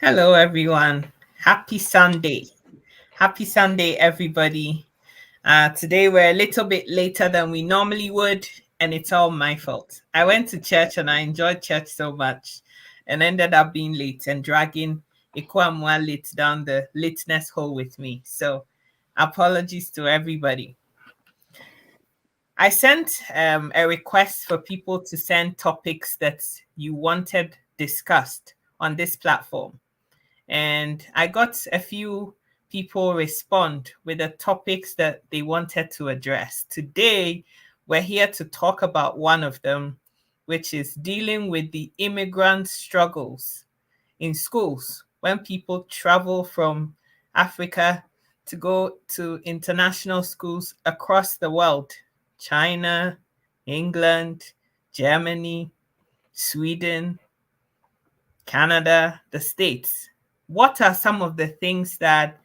Hello, everyone. Happy Sunday. Happy Sunday, everybody. Today we're a little bit later than we normally would, and it's all my fault. I went to church and I enjoyed church so much and ended up being late and dragging Ikwamwa late down the lateness hole with me. So, apologies to everybody. I sent a request for people to send topics that you wanted discussed on this platform. And I got a few people respond with the topics that they wanted to address. Today, we're here to talk about one of them, which is dealing with the immigrant struggles in schools when people travel from Africa to go to international schools across the world: China, England, Germany, Sweden, Canada, the States. What are some of the things that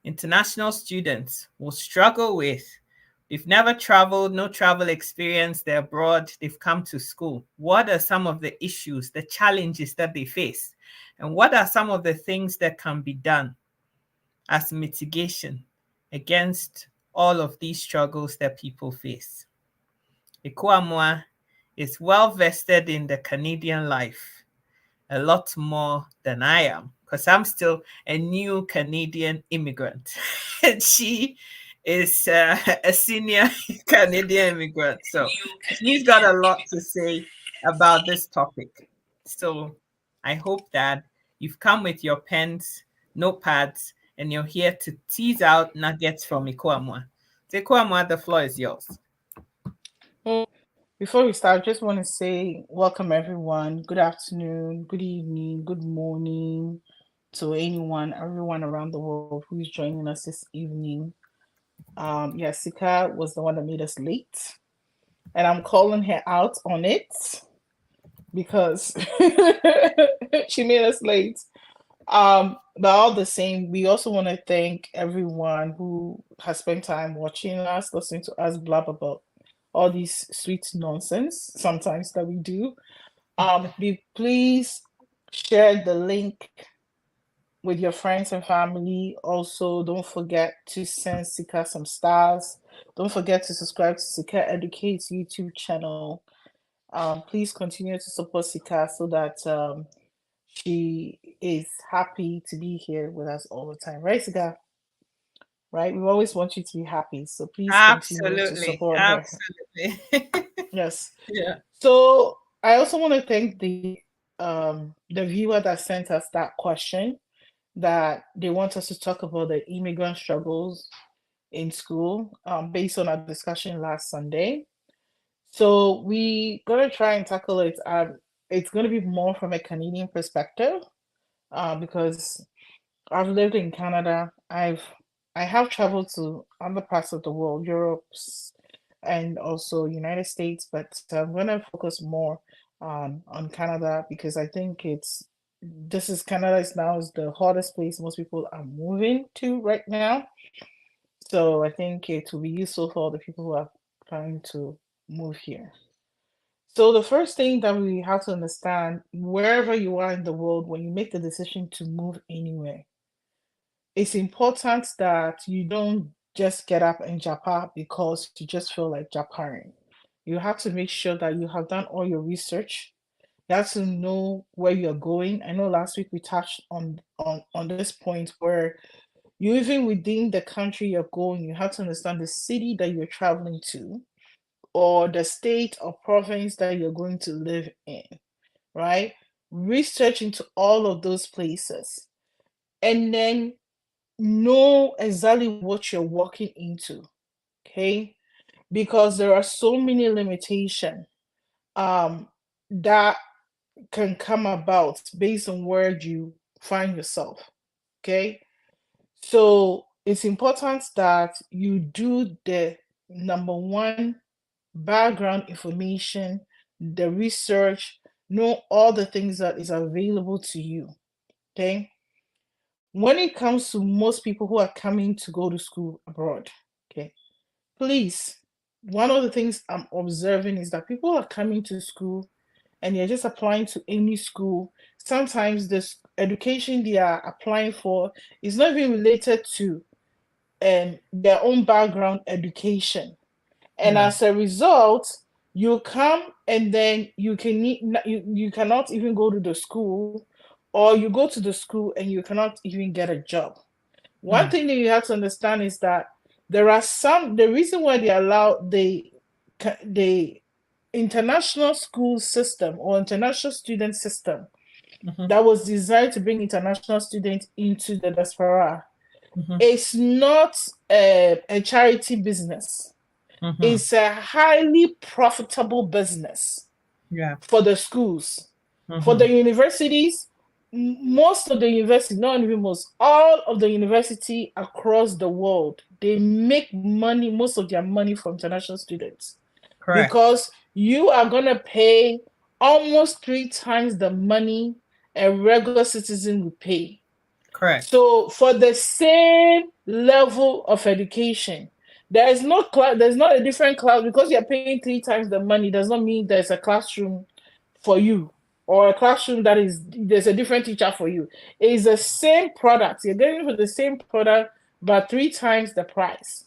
international students will struggle with? They've never traveled, no travel experience, they're abroad, they've come to school. What are some of the issues, the challenges that they face? And what are some of the things that can be done as mitigation against all of these struggles that people face? Ikuamwa is well vested in the Canadian life, a lot more than I am, because I'm still a new Canadian immigrant. And she is a senior Canadian immigrant. So she's got a lot to say about this topic. So I hope that you've come with your pens, notepads, and you're here to tease out nuggets from Ikuamwa. So Ikuamwa, the floor is yours. Before we start, I just want to say welcome everyone. Good afternoon, good evening, good morning to everyone around the world who's joining us this evening. Sika was the one that made us late, and I'm calling her out on it because she made us late. But all the same, we also want to thank everyone who has spent time watching us, listening to us blab about all these sweet nonsense sometimes that we do. Please share the link with your friends and family. Also, don't forget to send Sika some stars. Don't forget to subscribe to Sika Educates YouTube channel. Please continue to support Sika so that she is happy to be here with us all the time. Right, Sika? Right? We always want you to be happy. So please continue to Absolutely. support her. Absolutely. Yes. Yeah. So I also want to thank the viewer that sent us that question, that they want us to talk about the immigrant struggles in school, based on our discussion last Sunday. So we gonna try and tackle it. It's gonna be more from a Canadian perspective, because I've lived in Canada. I have traveled to other parts of the world, Europe, and also United States, but I'm gonna focus more on Canada because I think Canada is now is the hottest place most people are moving to right now. So I think it will be useful for the people who are trying to move here. So the first thing that we have to understand, wherever you are in the world, when you make the decision to move anywhere, it's important that you don't just get up and japa because you just feel like japaring. You have to make sure that you have done all your research. You have to know where you're going. I know last week we touched on this point where you, even within the country you're going, you have to understand the city that you're traveling to, or the state or province that you're going to live in, right? Research into all of those places, and then know exactly what you're walking into, okay? Because there are so many limitations um that can come about based on where you find yourself, okay? So it's important that you do the number one, background information, the research, know all the things that is available to you, okay? When it comes to most people who are coming to go to school abroad, okay, please, one of the things I'm observing is that people are coming to school and they're just applying to any school. Sometimes this education they are applying for is not even related to their own background education. And No. as a result, you come and then you cannot even go to the school, or you go to the school and you cannot even get a job. One Mm. thing that you have to understand is that there are the reason why they allow the international school system or international student system Mm-hmm. that was designed to bring international students into the diaspora. Mm-hmm. It's not a charity business. Mm-hmm. It's a highly profitable business Yeah. for the schools. For Mm-hmm. the universities, most of the universities, not even most, all of the university across the world, they make money, most of their money from international students, Correct. because you are going to pay almost 3 times the money a regular citizen would pay. Correct. So for the same level of education, there is no class, there's not a different class. Because you're paying 3 times the money does not mean there's a classroom for you, or a classroom that is there's a different teacher for you. It's the same product. You're getting for the same product, but 3 times the price,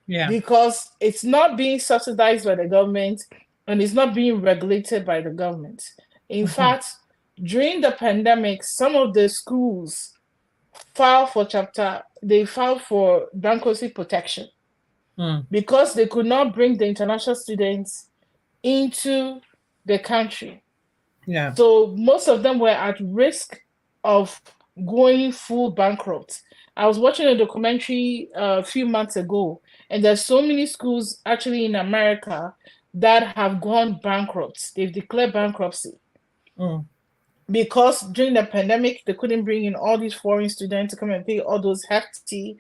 Yeah. because it's not being subsidized by the government and it's not being regulated by the government. In Mm-hmm. fact, during the pandemic, some of the schools they filed for bankruptcy protection Mm. because they could not bring the international students into the country. Yeah. So most of them were at risk of going full bankrupt. I was watching a documentary a few months ago, and there's so many schools actually in America that have gone bankrupt. They've declared bankruptcy Mm. because during the pandemic they couldn't bring in all these foreign students to come and pay all those hefty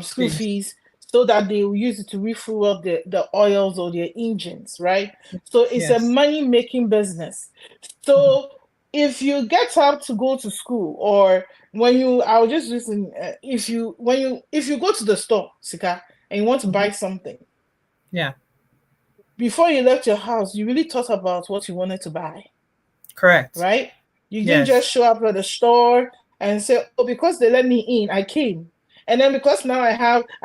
school Please. fees, so that they will use it to refuel the oils or their engines, right? So it's a Yes. money-making business. Mm-hmm. So if you get up to go to school, or when you I'll just listen if you go to the store, Sika, and you want to Mm-hmm. buy something, Yeah. before you left your house, you really thought about what you wanted to buy, Correct. right? You didn't Yes. just show up at the store and say, "Oh, because they let me in, I came." And then because now I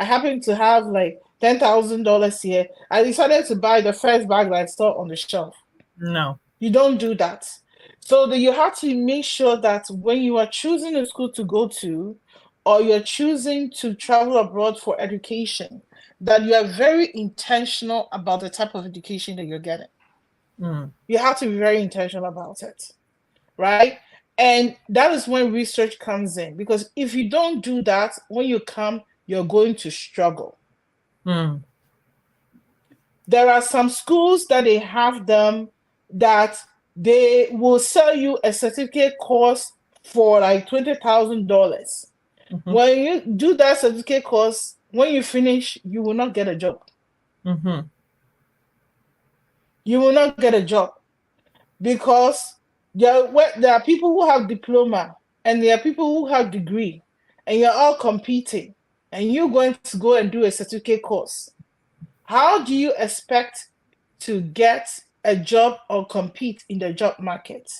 happen to have like $10,000 here, I decided to buy the first bag that I saw on the shelf. No. You don't do that. So that you have to make sure that when you are choosing a school to go to, or you're choosing to travel abroad for education, that you are very intentional about the type of education that you're getting. Mm. You have to be very intentional about it, right? And that is when research comes in, because if you don't do that, when you come, you're going to struggle. Mm. There are some schools that they have them that they will sell you a certificate course for like $20,000. Mm-hmm. When you do that certificate course, when you finish, you will not get a job. Mm-hmm. You will not get a job, because there are people who have diploma and there are people who have degree, and you're all competing, and you're going to go and do a certificate course. How do you expect to get a job or compete in the job market?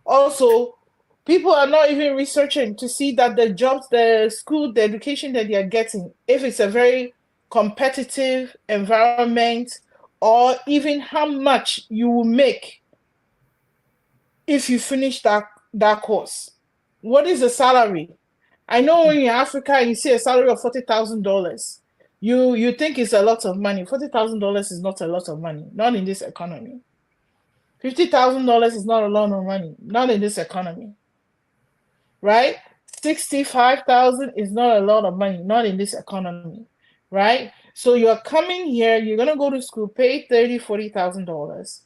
Also, people are not even researching to see that the jobs, the school, the education that they are getting, if it's a very competitive environment, or even how much you will make if you finish that course. What is the salary? I know when you're in Africa and you see a salary of $40,000, you think it's a lot of money. $40,000 is not a lot of money, not in this economy. $50,000 is not a lot of money, not in this economy, right? 65,000 is not a lot of money, not in this economy, right? So you're coming here, you're gonna go to school, pay $40,000.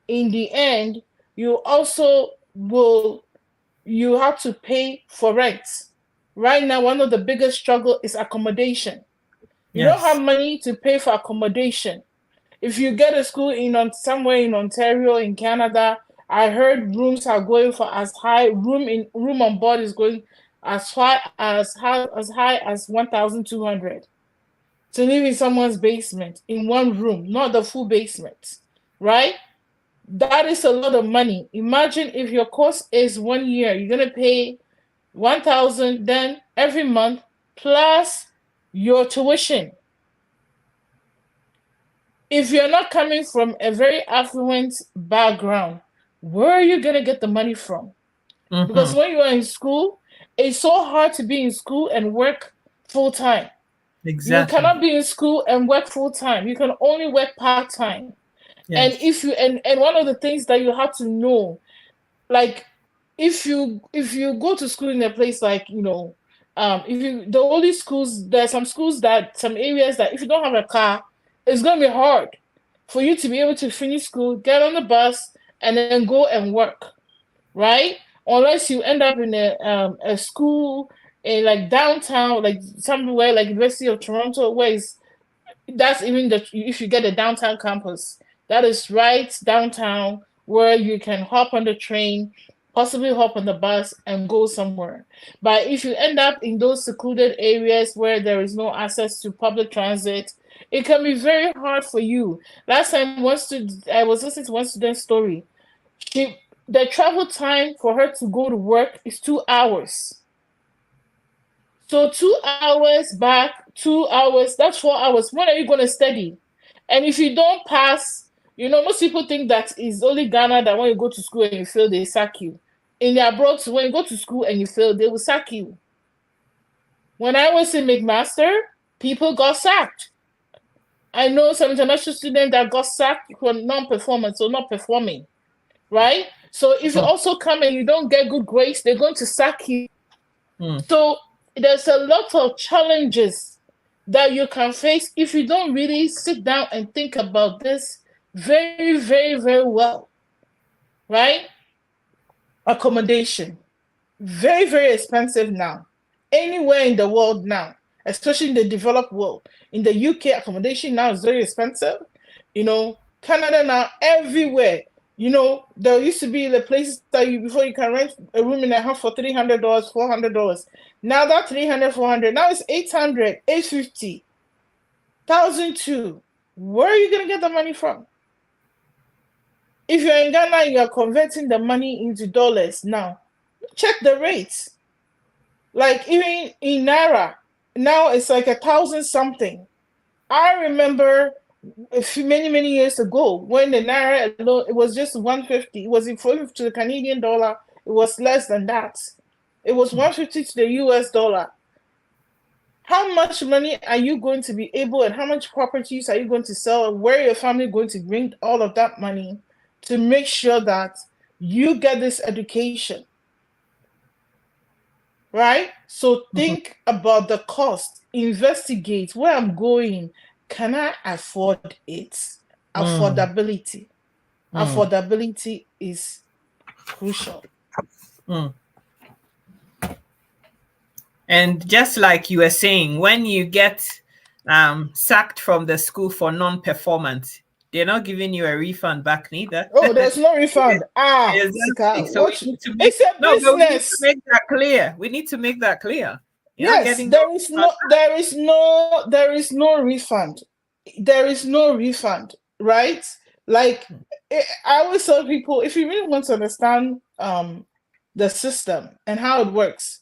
In the end, you also will you have to pay for rent. Right now, one of the biggest struggle is accommodation. You don't have Yes. money to pay for accommodation. If you get a school somewhere in Ontario, in Canada, I heard rooms are going for as high room on board is going as high as 1,200 to live in someone's basement in one room, not the full basement, right? That is a lot of money. Imagine if your course is 1 year, you're gonna pay 1,000 then every month plus your tuition. If you're not coming from a very affluent background, where are you going to get the money from? Because when you are in school, it's so hard to be in school and work full time. You Exactly. cannot be in school and work full time. You can only work part time. And Yes. if you and one of the things that you have to know, like if you go to school in a place like, if you the only schools, there are some areas that if you don't have a car, it's gonna be hard for you to be able to finish school, get on the bus, and then go and work, right? Unless you end up in a school in like downtown, like somewhere like University of Toronto, where that's even if you get a downtown campus, that is right downtown where you can hop on the train, possibly hop on the bus and go somewhere. But if you end up in those secluded areas where there is no access to public transit, it can be very hard for you. Last time, I was listening to one student's story. She The travel time for her to go to work is 2 hours. So 2 hours back, 2 hours, that's 4 hours. When are you going to study? And if you don't pass, most people think that it's only Ghana that when you go to school and you fail, they sack you. In the abroad, when you go to school and you fail, they will sack you. When I was in McMaster, people got sacked. I know some international students that got sacked for non-performance or not performing, right? So if you also come and you don't get good grades, they're going to sack you. So there's a lot of challenges that you can face if you don't really sit down and think about this very, very, very well, right? Accommodation, very, very expensive now. Anywhere in the world now, especially in the developed world. In the UK, accommodation now is very expensive. Canada now, everywhere. There used to be the places that before you can rent a room in a house for $300, $400. Now that 300, 400, now it's 800, 850, 1,002. Where are you going to get the money from? If you're in Ghana, you're converting the money into dollars now. Check the rates. Like even in Naira, now it's like 1,000 something. I remember many, many years ago when the Naira alone, it was just 150. It was equivalent to the Canadian dollar. It was less than that. It was 150 to the US dollar. How much money are you going to be able, and how much properties are you going to sell, and where your family going to bring all of that money to make sure that you get this education? Right? So think about the cost, investigate where I'm going. Can I afford it? Affordability. Affordability is crucial. And just like you were saying, when you get sacked from the school for non-performance, they're not giving you a refund back neither. Oh, there's no refund. Exactly. So we need to it's a but we need to business. make that clear. We need to make that clear. You're not Yes, getting there is no refund. There is no refund, right? Like I always tell people, if you really want to understand the system and how it works,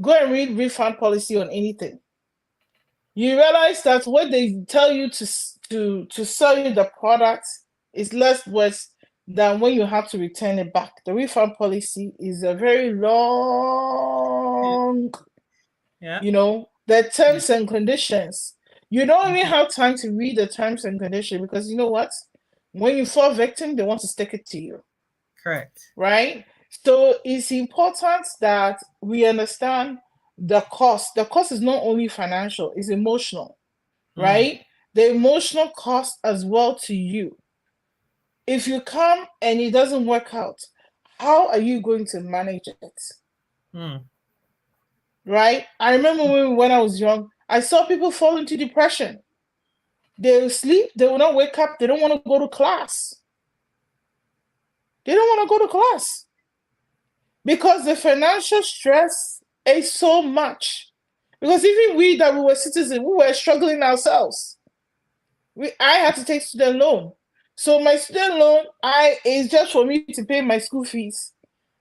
go and read refund policy on anything. You realize that what they tell you to sell you the product is less worth than when you have to return it back. The refund policy is a very long, the terms and conditions. You don't even have time to read the terms and conditions because you know what? When you fall victim, they want to stick it to you. Correct. Right? So it's important that we understand the cost. The cost is not only financial, it's emotional, right? The emotional cost as well to you. If you come and it doesn't work out, how are you going to manage it? Right? I remember when I was young, I saw people fall into depression. They will sleep, they will not wake up, they don't want to go to class. They don't want to go to class because the financial stress is so much. Because even we that we were citizens, we were struggling ourselves. I had to take student loan. So my student loan is just for me to pay my school fees.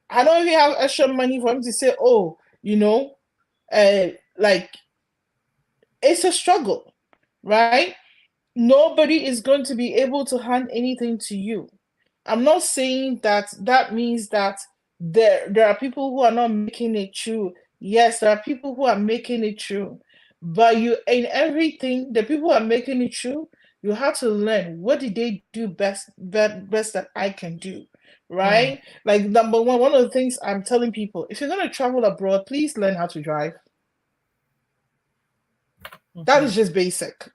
I don't even have extra money for him to say, oh, you know, like it's a struggle, right? Nobody is going to be able to hand anything to you. I'm not saying that that means that there are people who are not making it true. Yes, there are people who are making it true. But you in everything, the people who are making it true, you have to learn what did they do best that I can do, Mm. right? Like number one of the things I'm telling people, if you're gonna travel abroad, please learn how to drive. That Mhm. is just basic.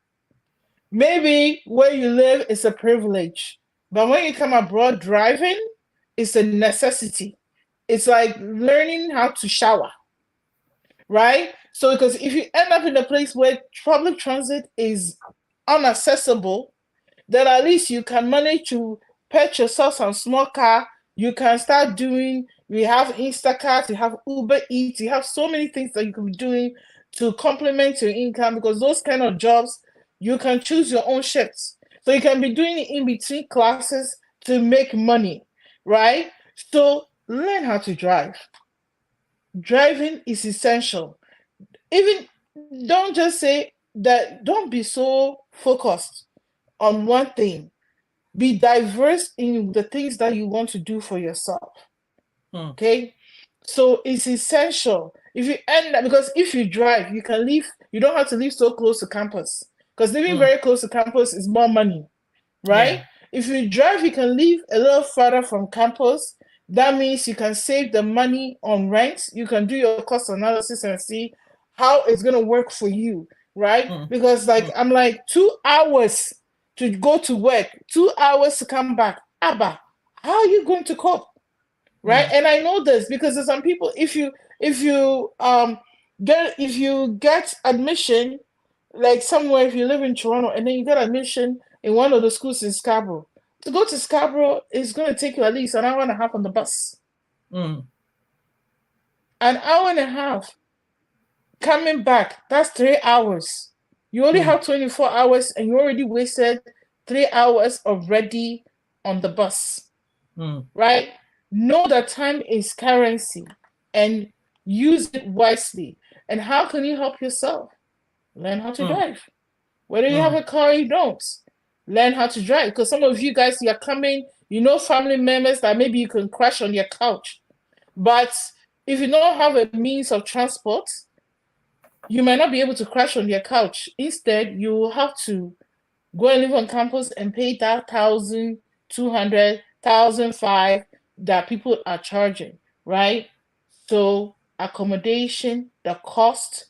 Maybe where you live is a privilege, but when you come abroad, driving is a necessity. It's like learning how to shower, right? So, because if you end up in a place where public transit is unaccessible, then at least you can manage to purchase yourself some small car. You can start doing, we have Instacart, you have Uber Eats, you have so many things that you can be doing to complement your income because those kind of jobs, you can choose your own shifts. So you can be doing it in between classes to make money, right? So learn how to drive. Driving is essential. Even don't just say that, don't be so focused on one thing. Be diverse in the things that you want to do for yourself. Mm. Okay. So it's essential. If you end up, because if you drive, you can leave, you don't have to live so close to campus. Because living Mm. very close to campus is more money, right? Yeah. If you drive, you can live a little further from campus. That means you can save the money on rent. You can do your cost analysis and see how it's going to work for you, right? Mm. Because, like, Mm. I'm like 2 hours to go to work, 2 hours to come back. Abba, how are you going to cope? Right? Mm. And I know this because there's some people, if you get admission, like somewhere, if you live in Toronto and then you get admission in one of the schools in Scarborough, to go to Scarborough is going to take you at least an hour and a half on the bus. Mm. An hour and a half coming back, that's 3 hours. You only Mm. have 24 hours and you already wasted 3 hours already on the bus, Mm. right? Know that time is currency and use it wisely. And how can you help yourself? Learn how to Mm. drive. Whether you have Mm. a car or you don't, learn how to drive. Because some of you guys, you're coming, family members that maybe you can crash on your couch. But if you don't have a means of transport, you might not be able to crash on your couch. Instead, you will have to go and live on campus and pay that 1,200, 1,500 that people are charging, right? So accommodation, the cost,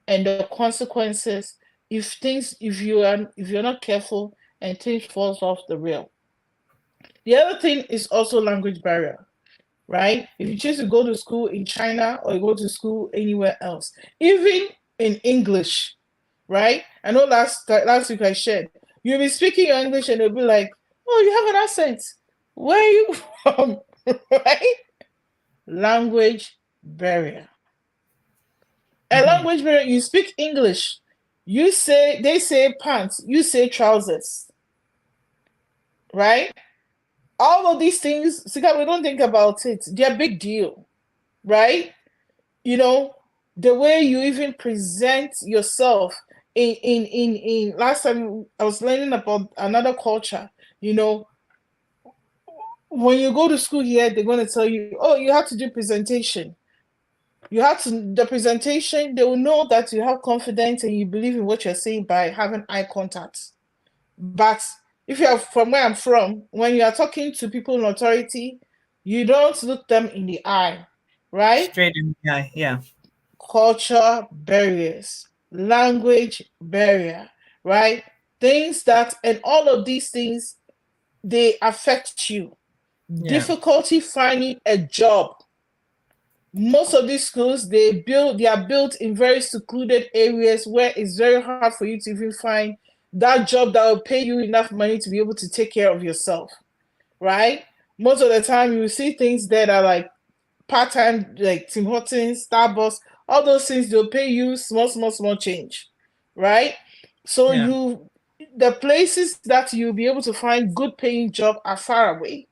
and the consequences if you're not careful and things falls off the rail. The other thing is also language barrier, right? If you choose to go to school in China or you go to school anywhere else, even in English, right? I know last week I shared, you'll be speaking your English and they'll be like, "Oh, you have an accent. Where are you from?" Right? Language barrier. A Mhm. language barrier. You speak English. They say pants. You say trousers, right? All of these things, Sika, we don't think about it. They're a big deal, right? You know, the way you even present yourself in last time I was learning about another culture, you know, when you go to school here, they're going to tell you, oh, you have to do presentation. You have to, the presentation, they will know that you have confidence and you believe in what you're saying by having eye contact. But if you're from where I'm from, when you are talking to people in authority, you don't look them in the eye, right? Straight in the eye. Yeah. Culture barriers, language barrier, right? Things that, and all of these things, they affect you. Yeah. Difficulty finding a job. Most of these schools, they are built in very secluded areas where it's very hard for you to even find that job that will pay you enough money to be able to take care of yourself, right? Most of the time you see things that are like part-time, like Tim Hortons, Starbucks, all those things, they'll pay you small change, right? So Yeah. the places that you'll be able to find good paying job are far away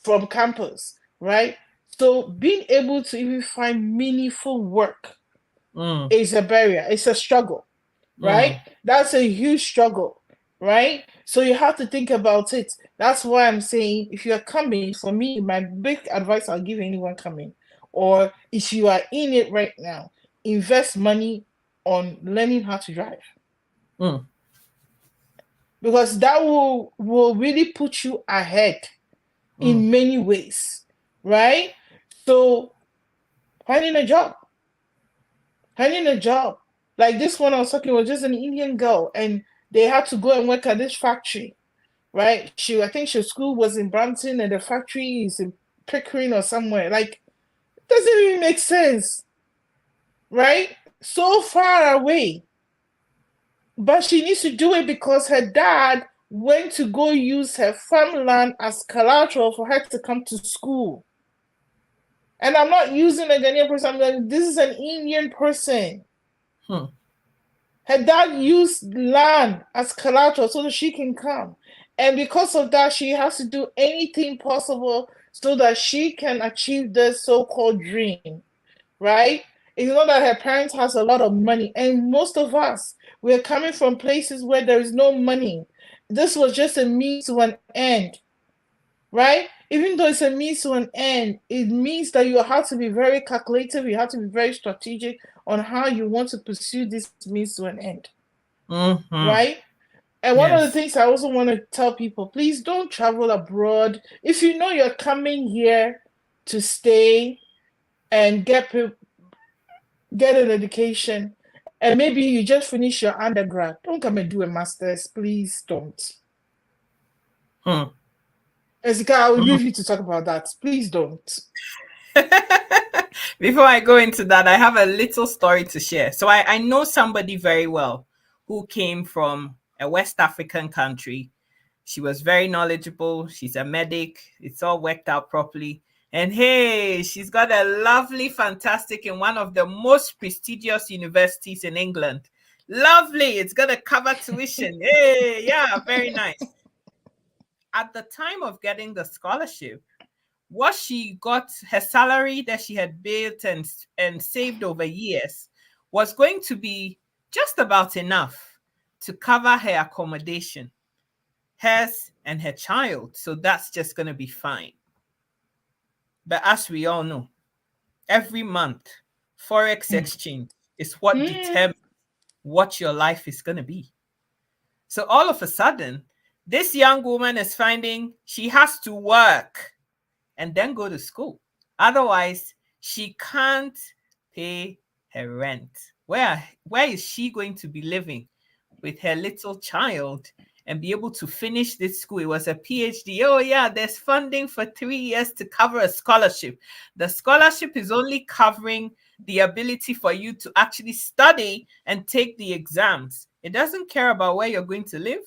from campus, right? So being able to even find meaningful work Mm. is a barrier. It's a struggle, right? Mm. That's a huge struggle, right? So you have to think about it. That's why I'm saying if you're coming, for me, my big advice I'll give anyone coming, or if you are in it right now, invest money on learning how to drive. Mm. Because that will really put you ahead Mm. in many ways, right? So finding a job, finding a job. Like this one I was talking was just an Indian girl, and they had to go and work at this factory, right? I think her school was in Brampton, and the factory is in Pickering or somewhere. Like, it doesn't even make sense, right? So far away. But she needs to do it because her dad went to go use her farmland as collateral for her to come to school. And I'm not using a Ghanaian person. I'm like, this is an Indian person. Hmm. Her dad used land as collateral so that she can come. And because of that, she has to do anything possible so that she can achieve this so-called dream, right? It's not that her parents has a lot of money. And most of us, we're coming from places where there is no money. This was just a means to an end, right? Even though it's a means to an end, it means that you have to be very calculative, you have to be very strategic on how you want to pursue this means to an end, Mm-hmm. right? And one of the Yes. things I also want to tell people, please don't travel abroad. If you know you're coming here to stay and get an education, and maybe you just finish your undergrad, don't come and do a master's. Please don't. Hmm. Ezika, I will Hmm. leave you to talk about that. Please don't. Before I go into that, I have a little story to share. So I know somebody very well who came from a West African country. She was very knowledgeable. She's a medic. It's all worked out properly. And hey, she's got a lovely, fantastic in one of the most prestigious universities in England. Lovely. It's going to cover tuition. Hey, yeah, very nice. At the time of getting the scholarship, what she got, her salary that she had built and saved over years, was going to be just about enough to cover her accommodation, hers and her child. So that's just going to be fine. But as we all know, every month, Forex exchange is what Mm. determines what your life is going to be. So all of a sudden, this young woman is finding she has to work and then go to school. Otherwise, she can't pay her rent. Where is she going to be living with her little child and be able to finish this school? It was a PhD. Oh, yeah, there's funding for 3 years to cover a scholarship. The scholarship is only covering the ability for you to actually study and take the exams. It doesn't care about where you're going to live,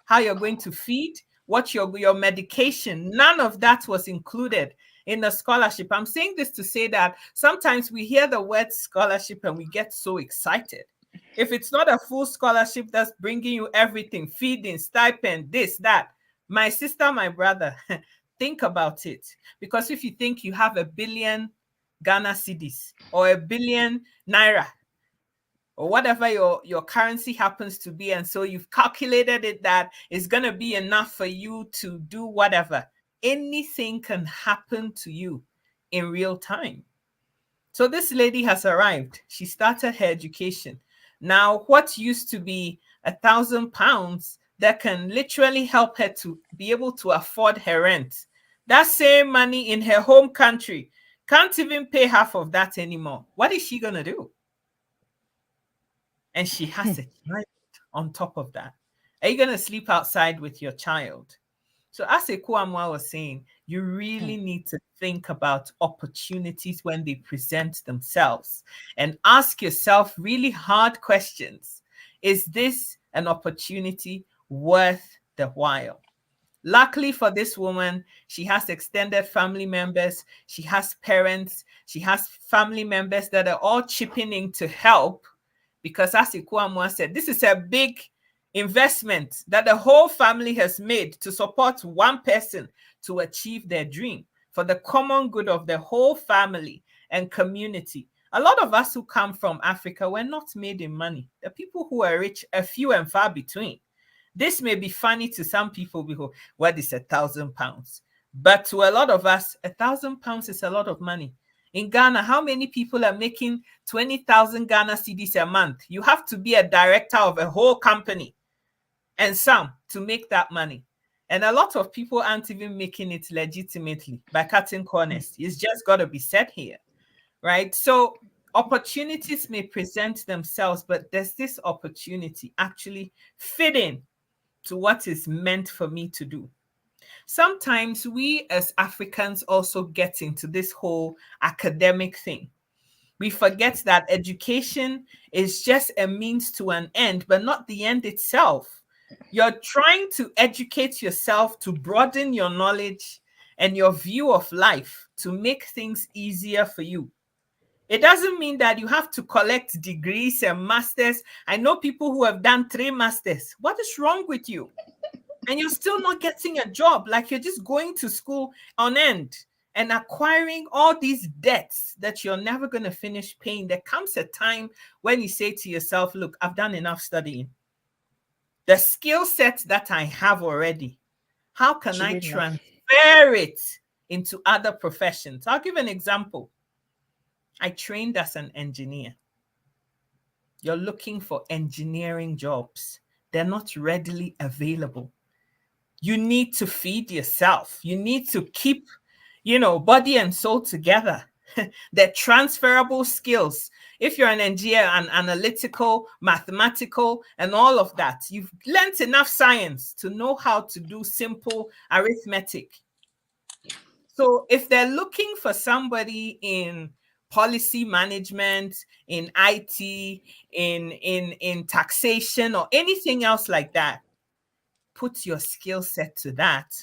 how you're going to feed, what your medication. None of that was included in the scholarship. I'm saying this to say that sometimes we hear the word scholarship and we get so excited. If it's not a full scholarship that's bringing you everything, feeding, stipend, this, that, my sister, my brother, think about it. Because if you think you have 1 billion Ghana cedis or 1 billion naira or whatever your currency happens to be, and so you've calculated it that it's going to be enough for you to do whatever, anything can happen to you in real time. So this lady has arrived. She started her education. Now, what used to be £1,000 that can literally help her to be able to afford her rent, that same money in her home country can't even pay half of that anymore. What is she going to do? And she has a child on top of that. Are you going to sleep outside with your child? So, as Ekuamwa was saying, you really need to think about opportunities when they present themselves and ask yourself really hard questions. Is this an opportunity worth the while? Luckily for this woman, she has extended family members, she has parents, she has family members that are all chipping in to help, because as Ikuamwa said, this is a big investment that the whole family has made to support one person to achieve their dream. for the common good of the whole family and community. A lot of us who come from Africa were not made in money. The people who are rich are few and far between. This may be funny to some people because what is £1,000? But to a lot of us, £1,000 is a lot of money. In Ghana, how many people are making 20,000 Ghana cedis a month? You have to be a director of a whole company and some to make that money. And a lot of people aren't even making it legitimately by cutting corners. It's just got to be said here, right? So opportunities may present themselves, but does this opportunity actually fit in to what is meant for me to do? Sometimes we as Africans also get into this whole academic thing. We forget that education is just a means to an end, but not the end itself. You're trying to educate yourself to broaden your knowledge and your view of life to make things easier for you. It doesn't mean that you have to collect degrees and masters. I know people who have done 3 masters. What is wrong with you? And you're still not getting a job. Like you're just going to school on end and acquiring all these debts that you're never going to finish paying. There comes a time when you say to yourself, look, I've done enough studying. The skill set that I have already, how can I transfer it into other professions? I'll give an example. I trained as an engineer. You're looking for engineering jobs. They're not readily available. You need to feed yourself. You need to keep, body and soul together. They're transferable skills. If you're an engineer and analytical, mathematical, and all of that, you've learned enough science to know how to do simple arithmetic. So if they're looking for somebody in policy management, in IT, in taxation, or anything else like that, put your skill set to that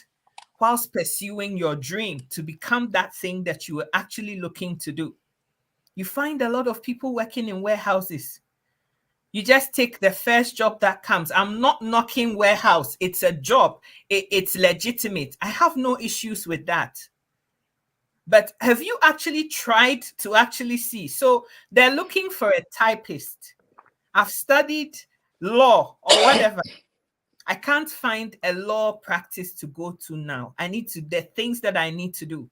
whilst pursuing your dream to become that thing that you were actually looking to do. You find a lot of people working in warehouses. You just take the first job that comes. I'm not knocking warehouse. It's a job. It's legitimate. I have no issues with that. But have you actually tried to actually see? So they're looking for a typist. I've studied law or whatever. I can't find a law practice to go to now. The things that I need to do.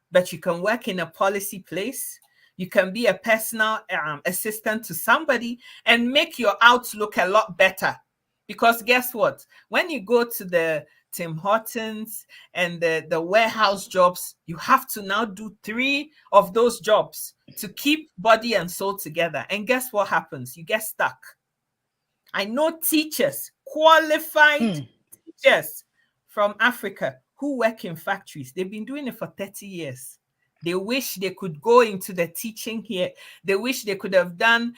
But you can work in a policy place. You can be a personal assistant to somebody and make your outlook a lot better. Because guess what? When you go to the Tim Hortons and the warehouse jobs, you have to now do 3 of those jobs to keep body and soul together. And guess what happens? You get stuck. I know teachers, qualified teachers from Africa who work in factories. They've been doing it for 30 years. They wish they could go into the teaching here. They wish they could have done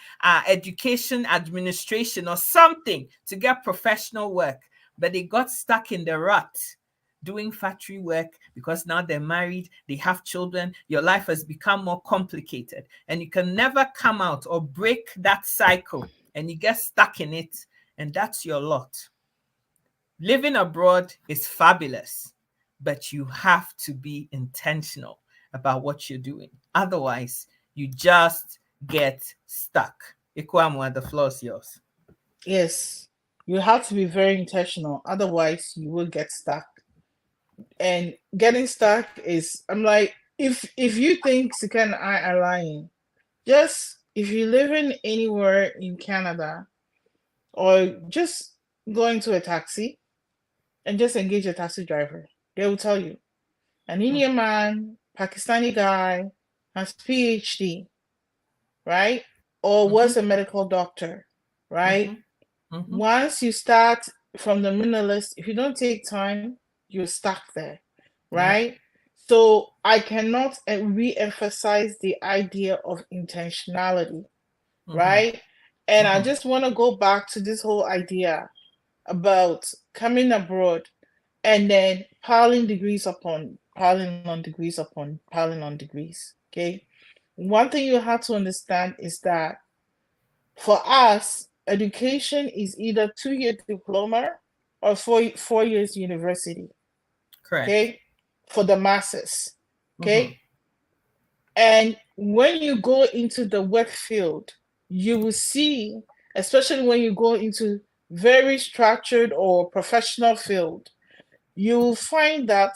education administration or something to get professional work. But they got stuck in the rut doing factory work because now they're married, they have children. Your life has become more complicated and you can never come out or break that cycle and you get stuck in it. And that's your lot. Living abroad is fabulous, but you have to be intentional about what you're doing. Otherwise, you just get stuck. Ikwamwa, the floor is yours. Yes, you have to be very intentional. Otherwise, you will get stuck. And getting stuck is, I'm like, if you think Sika and I are lying, just if you live in anywhere in Canada, or just go into a taxi and just engage a taxi driver, they will tell you, an Indian man, Pakistani guy, has PhD, right? Or was a medical doctor, right? Once you start from the middle list, if you don't take time, you're stuck there, right? So I cannot re-emphasize the idea of intentionality, right? And I just want to go back to this whole idea about coming abroad and then piling degrees upon piling on degrees upon piling on degrees. Okay. One thing you have to understand is that for us, education is either 2-year diploma or 4 years university. Correct. Okay. For the masses. Okay. And when you go into the work field, you will see, especially when you go into very structured or professional field, you will find that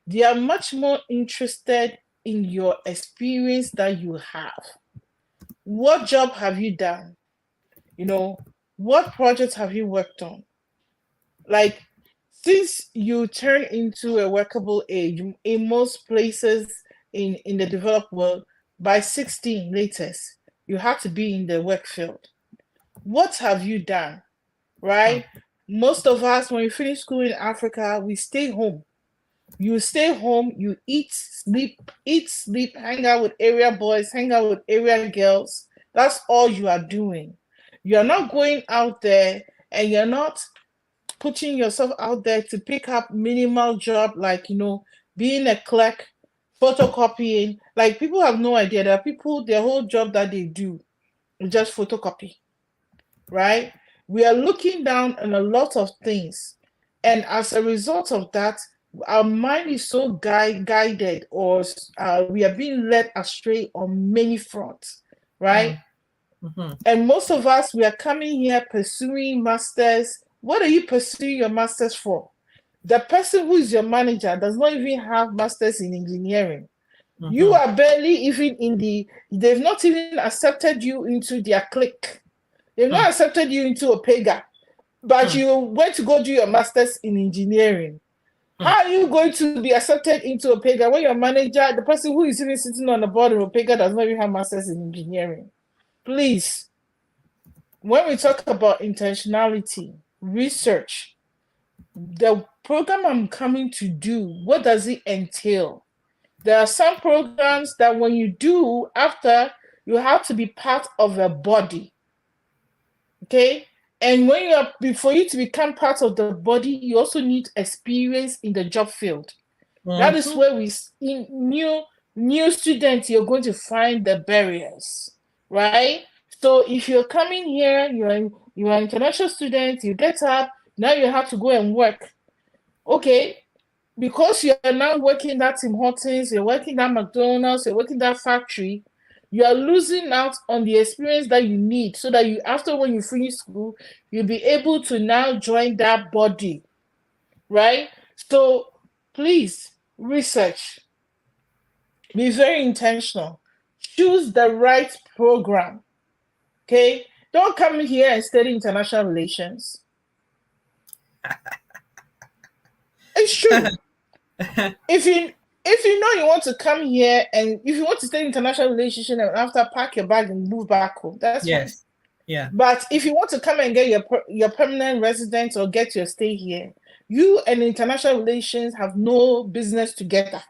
they are much more interested in your experience that you have. What job have you done? What projects have you worked on? Like, since you turn into a workable age, in most places in the developed world, by 16 latest, you have to be in the work field. What have you done? Right? Most of us, when we finish school in Africa, we stay home. You stay home, you eat, sleep, hang out with area boys, hang out with area girls. That's all you are doing. You're not going out there, and you're not putting yourself out there to pick up minimal job like being a clerk, photocopying. Like, people have no idea. There are people, their whole job that they do is just photocopy, right? We are looking down on a lot of things, and as a result of that, our mind is so guided, or we are being led astray on many fronts, right? And most of us, we are coming here pursuing masters. What are you pursuing your masters for? The person who is your manager does not even have masters in engineering. You are barely even they've not even accepted you into their clique. They've not accepted you into Opega, but you went to go do your masters in engineering. How are you going to be accepted into Opega when your manager, the person who is even sitting on the board of Opega, does not even have masters in engineering? Please, when we talk about intentionality, research, the program I'm coming to do, what does it entail? There are some programs that when you do, after, you have to be part of a body. Okay? And for you to become part of the body, you also need experience in the job field. That is where new students, you're going to find the barriers, right? So if you're coming here, you're an international student, you get up, now you have to go and work. Okay, because you're now working at Tim Hortons, you're working at McDonald's, you're working that factory, you are losing out on the experience that you need, so that after when you finish school, you'll be able to now join that body, right? So please, research. Be very intentional. Choose the right program. Okay? Don't come here and study international relations. It's true. If you know you want to come here, and if you want to study international relations, and after, pack your bag and move back home, that's fine. Yeah. But if you want to come and get your permanent residence or get your stay here, you and international relations have no business together,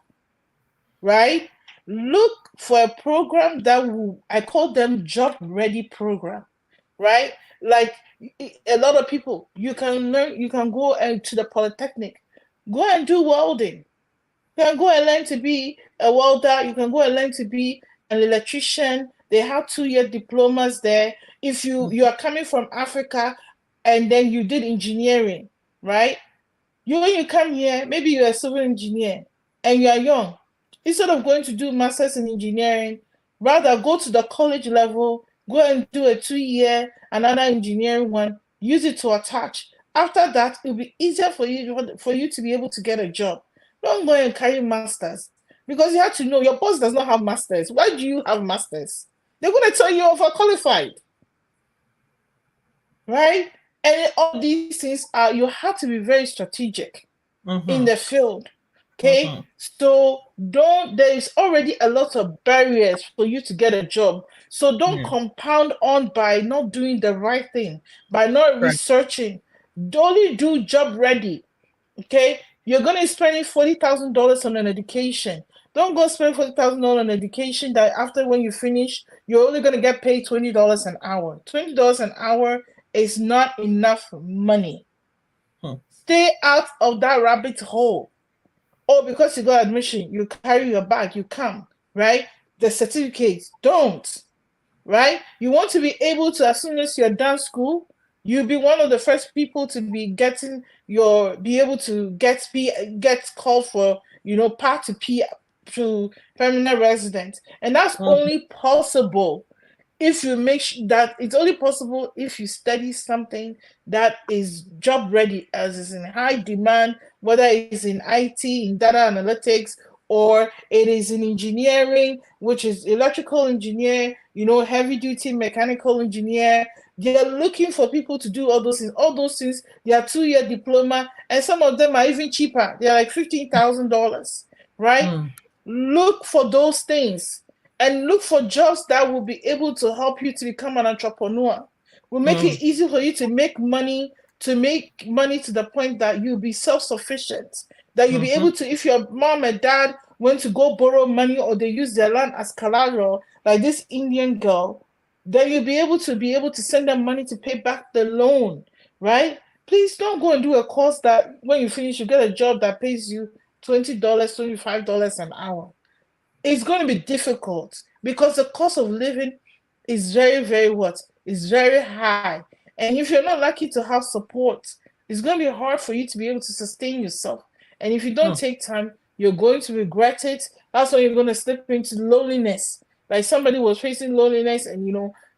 right? Look for a program that I call them job ready program, right? Like, a lot of people, you can go to the Polytechnic, go and do welding. You can go and learn to be a welder. You can go and learn to be an electrician. They have 2-year diplomas there. If you are coming from Africa and then you did engineering, right? When you come here, maybe you're a civil engineer and you are young. Instead of going to do masters in engineering, rather go to the college level, go and do a 2-year, another engineering one, use it to attach. After that, it'll be easier for you to be able to get a job. Don't go and carry masters, because you have to know your boss does not have masters. Why do you have masters? They're going to tell you overqualified, right? And all these things you have to be very strategic in the field. Okay, so there is already a lot of barriers for you to get a job. So don't compound on by not doing the right thing, by not researching. Only do job ready. Okay, you're going to spend $40,000 on an education. Don't go spend $40,000 on education that after, when you finish, you're only going to get paid $20 an hour. $20 an hour is not enough money. Stay out of that rabbit hole. Oh, because you got admission, you carry your bag, you come, right? The certificates, don't, right? You want to be able to, as soon as you're done school, you'll be one of the first people to be able to get called for, part to to permanent resident, and that's Mm, only possible if you that it's only possible if you study something that is job ready, as is in high demand, whether it's in IT, in data analytics, or it is in engineering, which is electrical engineer, heavy duty mechanical engineer. They're looking for people to do all those things. All those things, they are 2-year diploma, and some of them are even cheaper. They're like $15,000, right? mm, Look for those things and look for jobs that will be able to help you to become an entrepreneur. Will make mm, it easy for you to make money to the point that you'll be self-sufficient. That you'll be mhm, able to, if your mom and dad went to go borrow money or they use their land as collateral, like this Indian girl, then you'll be able to send them money to pay back the loan, right? Please don't go and do a course that when you finish, you get a job that pays you $20, $25 an hour. It's going to be difficult because the cost of living is very, very what? Is very high. And if you're not lucky to have support, it's going to be hard for you to be able to sustain yourself. And if you don't mm, take time, you're going to regret it. That's when you're going to slip into loneliness. Like somebody was facing loneliness and,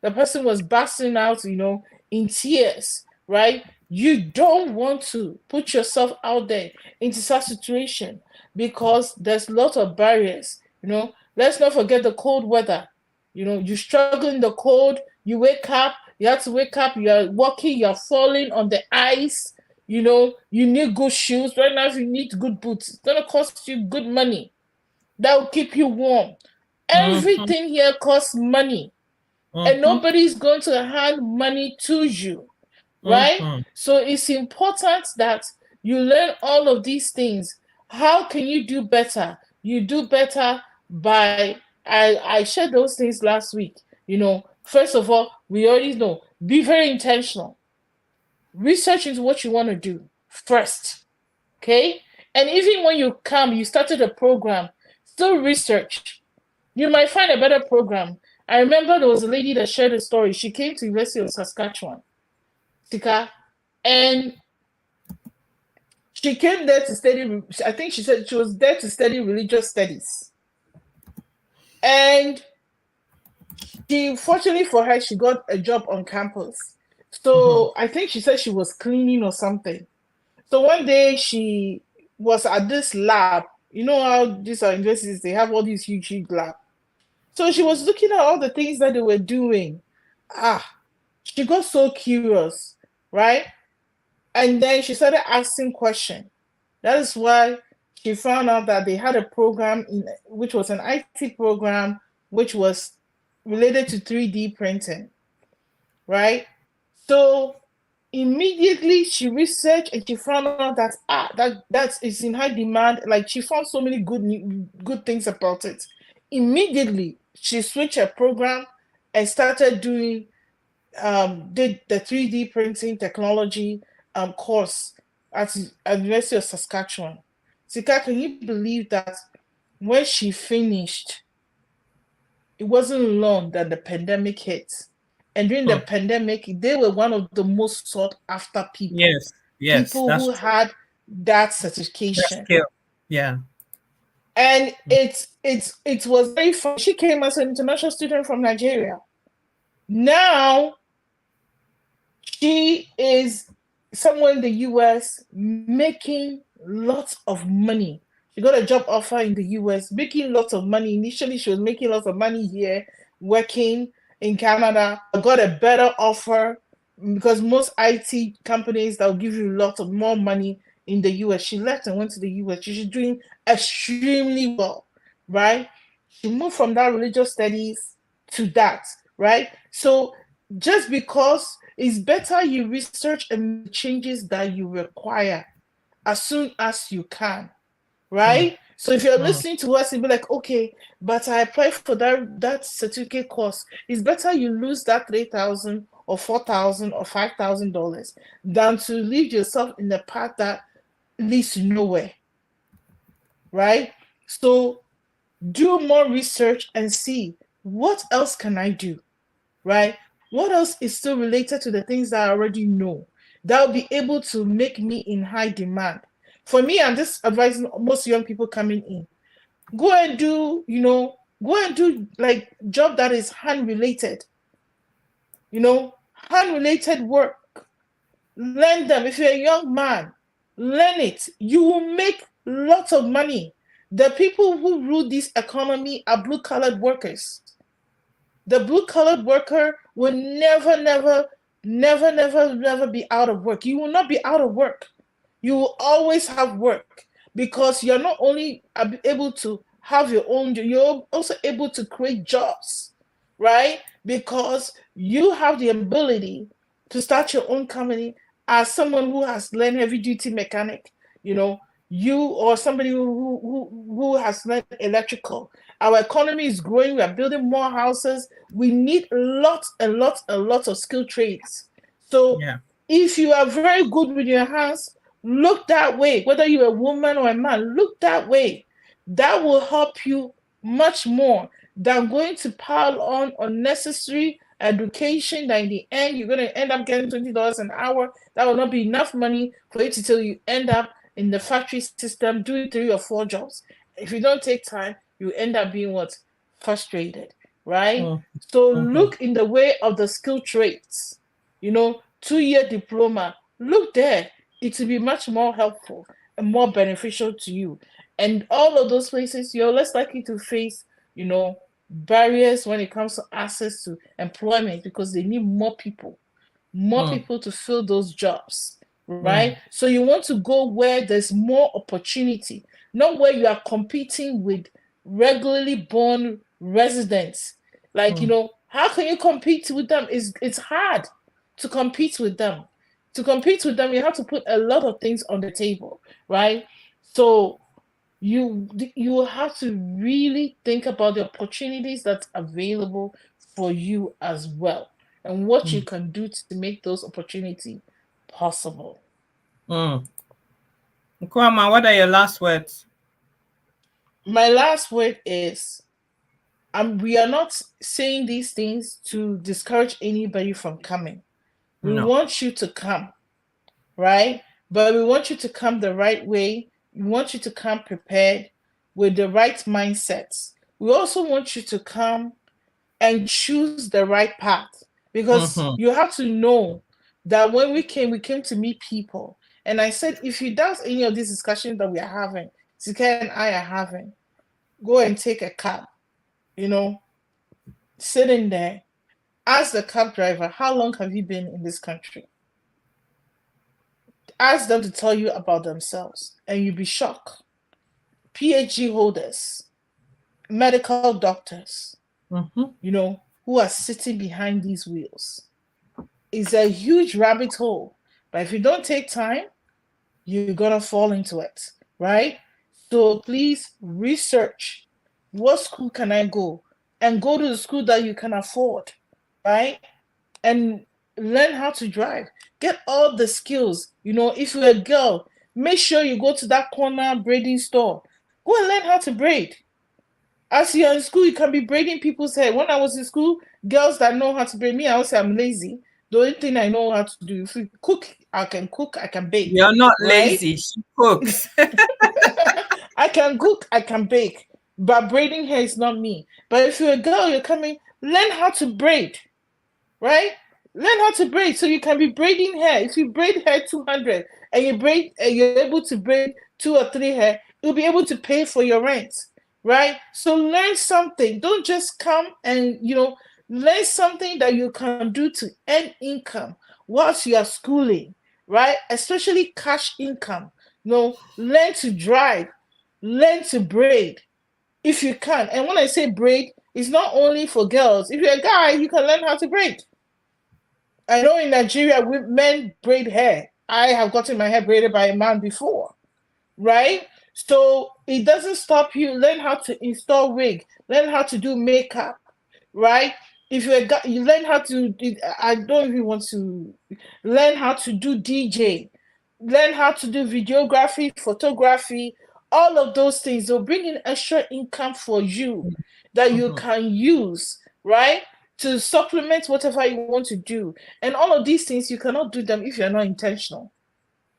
the person was bursting out, in tears, right? You don't want to put yourself out there into such situation because there's lots of barriers. Let's not forget the cold weather. You struggle in the cold, you wake up, you have to wake up, you're walking, you're falling on the ice. You need good shoes. Right now, if you need good boots, it's gonna cost you good money. That will keep you warm. mhm, Everything here costs money, and mhm, nobody's going to hand money to you, right? mhm, So it's important that you learn all of these things. How can you do better? You do better by I shared those things last week. First of all, we already know, be very intentional. Research into what you want to do first. Okay? And even when you started a program, still research. You might find a better program. I remember there was a lady that shared a story. She came to University of Saskatchewan, Sika, and she came there to study. I think she said she was there to study religious studies. And fortunately for her, she got a job on campus. mhm, So I think she said she was cleaning or something. So one day she was at this lab. You know how these are universities, they have all these huge, huge labs. So she was looking at all the things that they were doing. Ah, she got so curious, right? And then she started asking questions. That is why she found out that they had a program which was an IT program, which was related to 3D printing, right? So immediately she researched and she found out that that is in high demand. Like she found so many good things about it. Immediately she switched her program and started doing did the 3D printing technology course at University of Saskatchewan. Sika, can you believe that when she finished, it wasn't long that the pandemic hit. And during the mm. pandemic, they were one of the most sought after people. Yes, yes, People that's who true. had that That certification. skill. Yeah. And it was very fun. She came as an international student from Nigeria. Now she is somewhere in the US making lots of money. She got a job offer in the US, making lots of money. Initially, she was making lots of money here, working in Canada. I got a better offer because most IT companies that will give you lots of more money in the US. She left and went to the US. She's doing extremely well, right? She moved from that religious studies to that, right? So just because it's better you research and make changes that you require as soon as you can, Mm, right? So if you're mm, listening to us and be like, okay, but I applied for that certificate course, it's better you lose that 3,000 or 4,000 or $5,000 than to leave yourself in the path that leads to nowhere, right? So do more research and see what else can I do, right? What else is still related to the things that I already know that will be able to make me in high demand? For me, I'm just advising most young people coming in. Go and do, go and do like job that is hand related, hand related work. Learn them. If you're a young man, learn it. You will make lots of money. The people who rule this economy are blue colored workers. The blue colored worker will never, never, never, never, never be out of work. You will not be out of work. You will always have work because you're not only able to have your own, you're also able to create jobs, right? Because you have the ability to start your own company as someone who has learned heavy duty mechanic, you know, you or somebody who has learned electrical. Our economy is growing. We are building more houses. We need lots and lots and lots of skilled trades. So Yeah. if you are very good with your hands, look that way. Whether you're a woman or a man, look that way. That will help you much more than going to pile on unnecessary education that in the end you're going to end up getting $20 an hour. That will not be enough money for you to till you end up in the factory system doing 3 or 4 jobs. If you don't take time, you end up being what? Frustrated, right? Mm, So mhm, look in the way of the skill trades, 2-year diploma. Look there. It will be much more helpful and more beneficial to you. And all of those places, you're less likely to face, barriers when it comes to access to employment because they need more mm, people to fill those jobs, right? mm, So you want to go where there's more opportunity, not where you are competing with regularly born residents. Like, mm, how can you compete with them? It's hard to compete with them. To compete with them, you have to put a lot of things on the table, right? So you have to really think about the opportunities that's available for you as well and what you mm, can do to make those opportunities possible. mm. Nkwama, what are your last words? My last word is we are not saying these things to discourage anybody from coming. We No. want you to come, right? But we want you to come the right way. We want you to come prepared with the right mindsets. We also want you to come and choose the right path because Mm-hmm. you have to know that when we came to meet people. And I said, if you doubt any of these discussions that we are having, Sika and I are having, go and take a cab, you know, sit in there, ask the cab driver, how long have you been in this country? Ask them to tell you about themselves, and you'll be shocked. PhD holders, medical doctors, Mm-hmm. who are sitting behind these wheels. It's a huge rabbit hole. But if you don't take time, you're gonna fall into it, right? So please research what school can I go and go to the school that you can afford, right? And learn how to drive. Get all the skills. If you're a girl, make sure you go to that corner braiding store. Go and learn how to braid. As you're in school, you can be braiding people's hair. When I was in school, girls that know how to braid, me, I would say I'm lazy. The only thing I know how to do, if you cook, I can bake, You're not right? lazy. She cooks. I can cook, I can bake, but braiding hair is not me. But if you're a girl, you're coming, learn how to braid, right? Learn how to braid so you can be braiding hair. If you braid hair 200 and you're able to braid 2 or 3 hair, you'll be able to pay for your rent, right? So learn something. Don't just come and learn something that you can do to earn income whilst you are schooling, right? Especially cash income. Learn to drive, learn to braid if you can. And when I say braid, it's not only for girls. If you're a guy, you can learn how to braid. I know in Nigeria, men braid hair. I have gotten my hair braided by a man before, right? So it doesn't stop you. Learn how to install wig. Learn how to do makeup, right? If you're a guy, you learn how to. I don't even want to learn how to do DJ. Learn how to do videography, photography. All of those things will bring in extra income for you that you Mm-hmm. can use, right? To supplement whatever you want to do. And all of these things, you cannot do them if you're not intentional.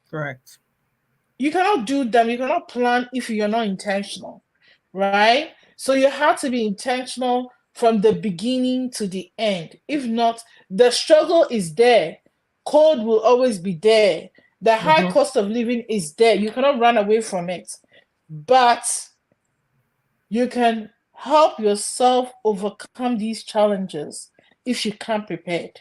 Correct. You cannot do them, you cannot plan if you're not intentional, right? So you have to be intentional from the beginning to the end. If not, the struggle is there. Cold will always be there. The high Mm-hmm. cost of living is there. You cannot run away from it. But you can help yourself overcome these challenges if you come prepared.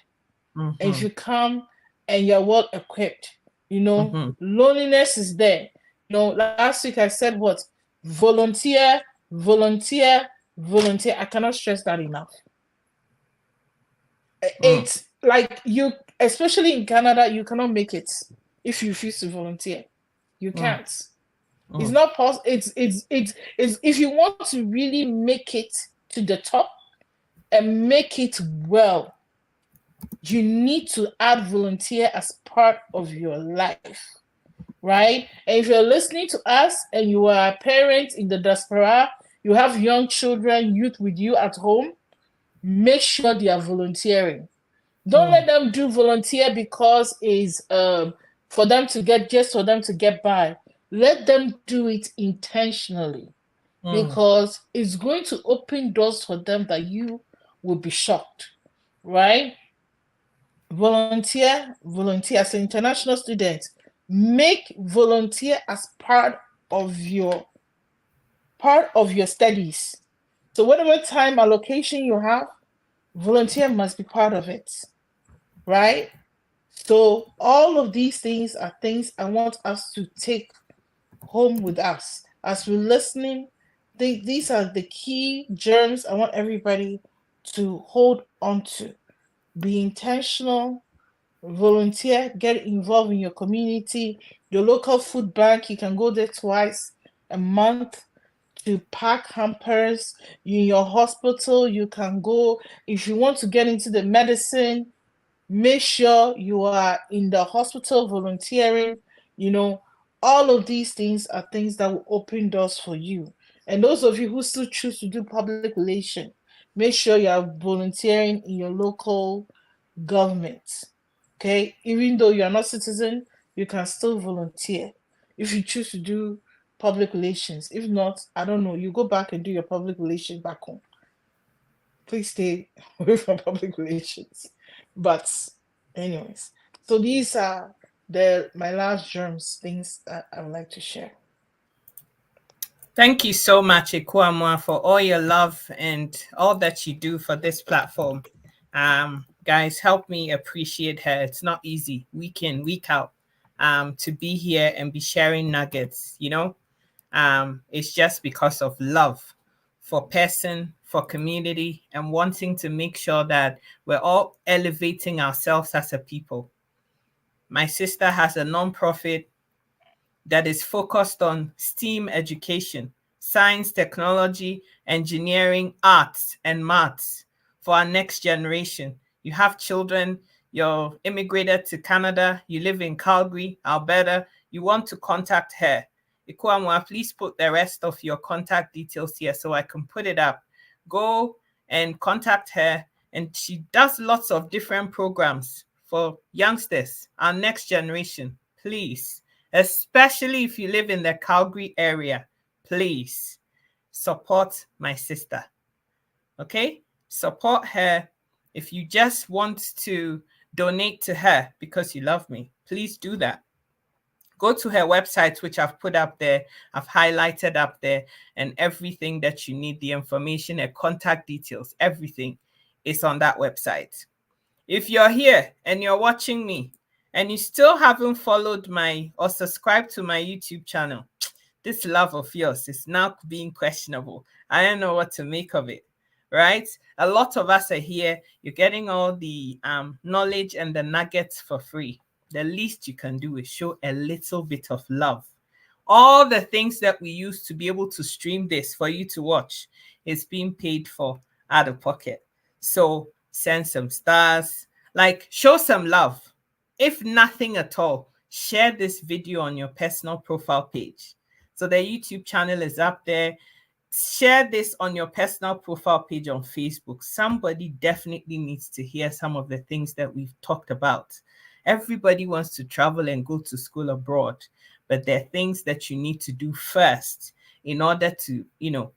And if Mm-hmm. you come and you're well equipped, Mm-hmm. loneliness is there. Last week I said what? Volunteer, volunteer, volunteer. I cannot stress that enough. Mm. It's like you, especially in Canada, you cannot make it if you refuse to volunteer. You Mm. can't. It's Mm. not possible. It's if you want to really make it to the top and make it well, you need to add volunteer as part of your life, right? And if you're listening to us and you are a parent in the diaspora, you have young children, youth with you at home, make sure they are volunteering. Don't let Mm. them do volunteer because it's for them to get just for them to get by. Let them do it intentionally Mm. because it's going to open doors for them that you will be shocked, right? Volunteer as an international student. Make volunteer as part of your studies. So whatever time allocation you have, volunteer must be part of it, right? So all of these things are things I want us to take home with us as we're listening. These are the key germs I want everybody to hold on to. Be intentional, volunteer, get involved in your community, your local food bank. You can go there twice a month to pack hampers. In your hospital, you can go. If you want to get into the medicine, make sure you are in the hospital volunteering. You know, all of these things are things that will open doors for you. And those of you who still choose to do public relation, make sure you are volunteering in your local government. Okay, even though you are not citizen, you can still volunteer if you choose to do public relations. If not, I don't know, you go back and do your public relations back home. Please stay away from public relations. But anyways, so these are my last germs things that I would like to share. Thank you so much, Ikuamwa, for all your love and all that you do for this platform. Guys, help me appreciate her. It's not easy, week in, week out, to be here and be sharing nuggets. It's just because of love for person, for community, and wanting to make sure that we're all elevating ourselves as a people. My sister has a nonprofit that is focused on STEAM education, science, technology, engineering, arts, and maths for our next generation. You have children, you're immigrated to Canada, you live in Calgary, Alberta, you want to contact her. Ikuamwa, please put the rest of your contact details here so I can put it up. Go and contact her, and she does lots of different programs for youngsters, our next generation. Please, especially if you live in the Calgary area, please support my sister. Okay? Support her. If you just want to donate to her because you love me, please do that. Go to her website, which I've put up there, I've highlighted up there, and everything that you need, the information, her contact details, everything is on that website. If you're here and you're watching me and you still haven't followed my or subscribed to my YouTube channel, this love of yours is now being questionable. I don't know what to make of it, right? A lot of us are here. You're getting all the knowledge and the nuggets for free. The least you can do is show a little bit of love. All the things that we use to be able to stream this for you to watch is being paid for out of pocket. So send some stars, like show some love. If nothing at all, share this video on your personal profile page. So the YouTube channel is up there. Share this on your personal profile page on Facebook. Somebody definitely needs to hear some of the things that we've talked about. Everybody wants to travel and go to school abroad, but there are things that you need to do first in order to,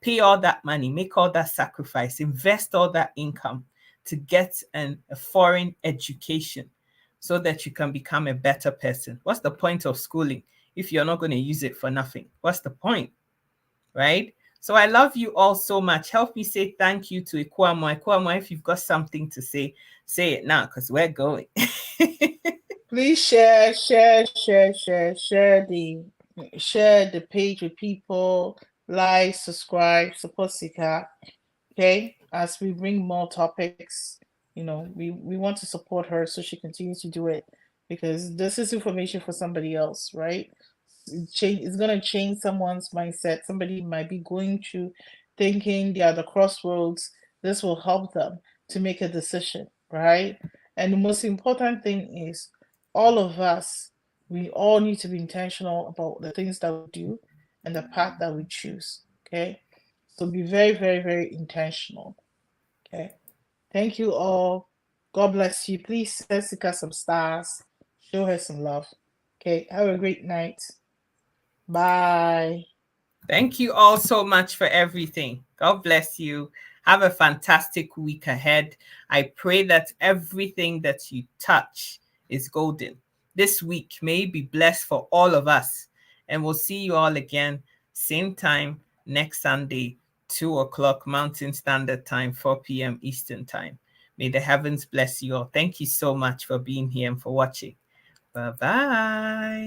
pay all that money, make all that sacrifice, invest all that income to get a foreign education so that you can become a better person? What's the point of schooling if you're not going to use it for nothing? What's the point, right? So I love you all so much. Help me say thank you to Ekwamo. Ekwamo, if you've got something to say it now, because we're going. Please share the page with people, like, subscribe, support Sika. Okay, as we bring more topics, we want to support her so she continues to do it, because this is information for somebody else, right? It's going to change someone's mindset. Somebody might be going to thinking they are the crossroads. This will help them to make a decision, right? And the most important thing is, all of us, we all need to be intentional about the things that we do and the path that we choose. Okay, so be very, very, very intentional. Okay, thank you all. God bless you. Please send Sika some stars. Show her some love. Okay, have a great night. Bye. Thank you all so much for everything. God bless you. Have a fantastic week ahead. I pray that everything that you touch is golden. This week may be blessed for all of us. And we'll see you all again, same time next Sunday, 2 o'clock Mountain Standard Time, 4 p.m. Eastern Time. May the heavens bless you all. Thank you so much for being here and for watching. Bye-bye.